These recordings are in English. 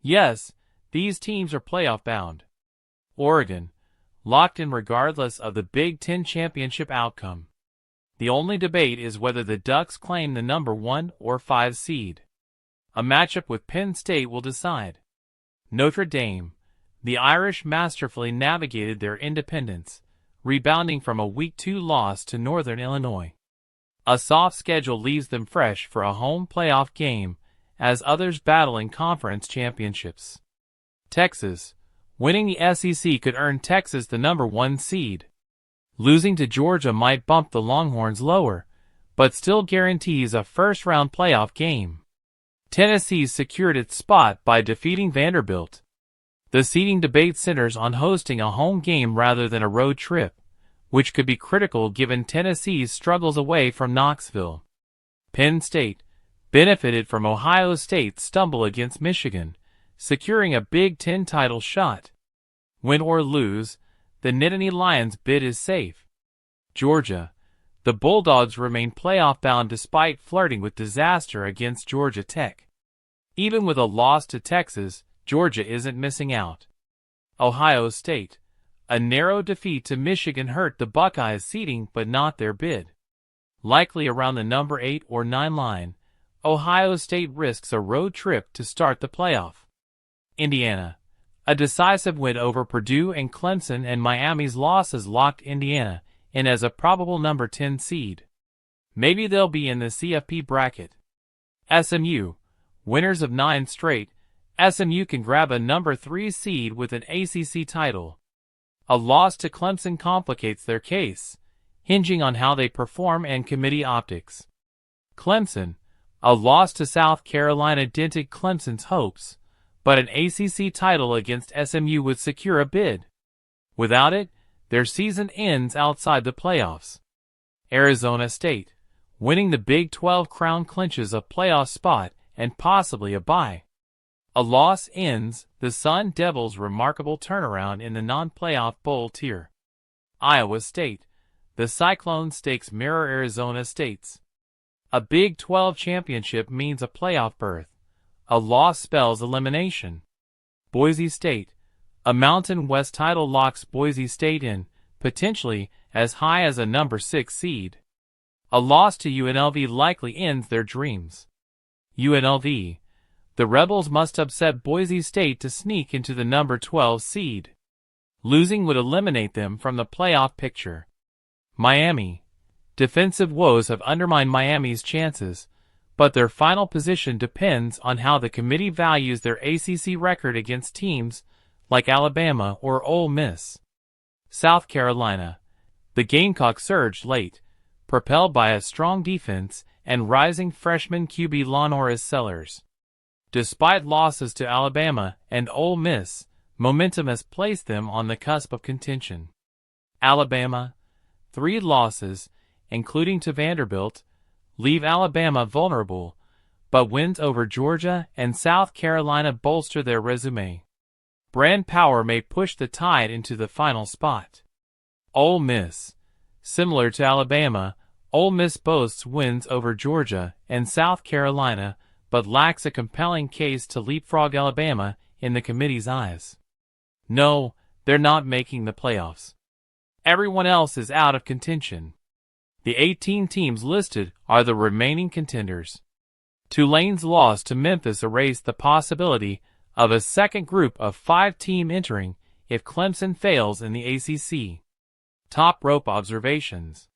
Yes, these teams are playoff bound. Oregon, locked in regardless of the Big Ten championship outcome. The only debate is whether the Ducks claim the number 1 or 5 seed. A matchup with Penn State will decide. Notre Dame, the Irish masterfully navigated their independence, rebounding from a Week 2 loss to Northern Illinois. A soft schedule leaves them fresh for a home playoff game, as others battle in conference championships. Texas, winning the SEC could earn Texas the number 1 seed. Losing to Georgia might bump the Longhorns lower, but still guarantees a first-round playoff game. Tennessee secured its spot by defeating Vanderbilt. The seeding debate centers on hosting a home game rather than a road trip, which could be critical given Tennessee's struggles away from Knoxville. Penn State benefited from Ohio State's stumble against Michigan, securing a Big Ten title shot. Win or lose, the Nittany Lions' bid is safe. Georgia, the Bulldogs remain playoff-bound despite flirting with disaster against Georgia Tech. Even with a loss to Texas, Georgia isn't missing out. Ohio State, a narrow defeat to Michigan hurt the Buckeyes' seeding but not their bid. Likely around the number 8 or 9 line, Ohio State risks a road trip to start the playoff. Indiana, a decisive win over Purdue and Clemson and Miami's losses locked Indiana in as a probable number 10 seed. Maybe they'll be in the CFP bracket. SMU, winners of 9 straight, SMU can grab a number 3 seed with an ACC title. A loss to Clemson complicates their case, hinging on how they perform and committee optics. Clemson, a loss to South Carolina dented Clemson's hopes, but an ACC title against SMU would secure a bid. Without it, their season ends outside the playoffs. Arizona State, winning the Big 12 crown clinches a playoff spot and possibly a bye. A loss ends the Sun Devils' remarkable turnaround in the non-playoff bowl tier. Iowa State, the Cyclone stakes mirror Arizona State's. A Big 12 championship means a playoff berth. A loss spells elimination. Boise State, a Mountain West title locks Boise State in, potentially as high as a number 6 seed. A loss to UNLV likely ends their dreams. UNLV, the Rebels must upset Boise State to sneak into the number 12 seed. Losing would eliminate them from the playoff picture. Miami, defensive woes have undermined Miami's chances, but their final position depends on how the committee values their ACC record against teams like Alabama or Ole Miss. South Carolina, the Gamecocks surged late, propelled by a strong defense and rising freshman QB Lonorris Sellers. Despite losses to Alabama and Ole Miss, momentum has placed them on the cusp of contention. Alabama, 3 losses, including to Vanderbilt, leave Alabama vulnerable, but wins over Georgia and South Carolina bolster their resume. Brand power may push the Tide into the final spot. Ole Miss, similar to Alabama, Ole Miss boasts wins over Georgia and South Carolina, but lacks a compelling case to leapfrog Alabama in the committee's eyes. No, they're not making the playoffs. Everyone else is out of contention. The 18 teams listed are the remaining contenders. Tulane's loss to Memphis erased the possibility of a second group of 5 team entering if Clemson fails in the ACC. Top rope observations.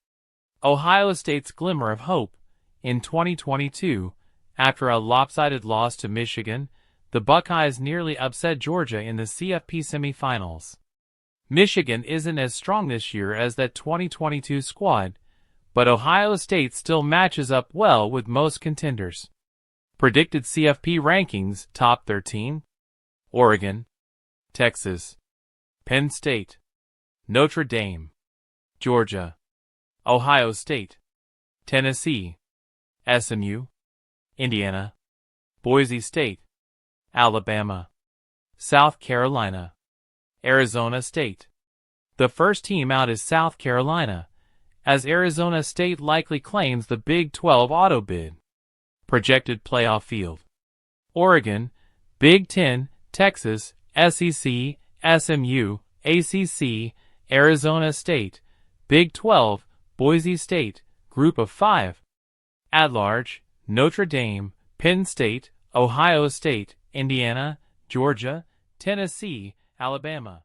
Ohio State's glimmer of hope. In 2022, after a lopsided loss to Michigan, the Buckeyes nearly upset Georgia in the CFP semifinals. Michigan isn't as strong this year as that 2022 squad, but Ohio State still matches up well with most contenders. Predicted CFP rankings: top 13. Oregon, Texas, Penn State, Notre Dame, Georgia, Ohio State, Tennessee, SMU, Indiana, Boise State, Alabama, South Carolina, Arizona State. The first team out is South Carolina, as Arizona State likely claims the Big 12 auto bid. Projected playoff field. Oregon, Big 10, Texas, SEC, SMU, ACC, Arizona State, Big 12, Boise State, Group of 5. At-large, Notre Dame, Penn State, Ohio State, Indiana, Georgia, Tennessee, Alabama.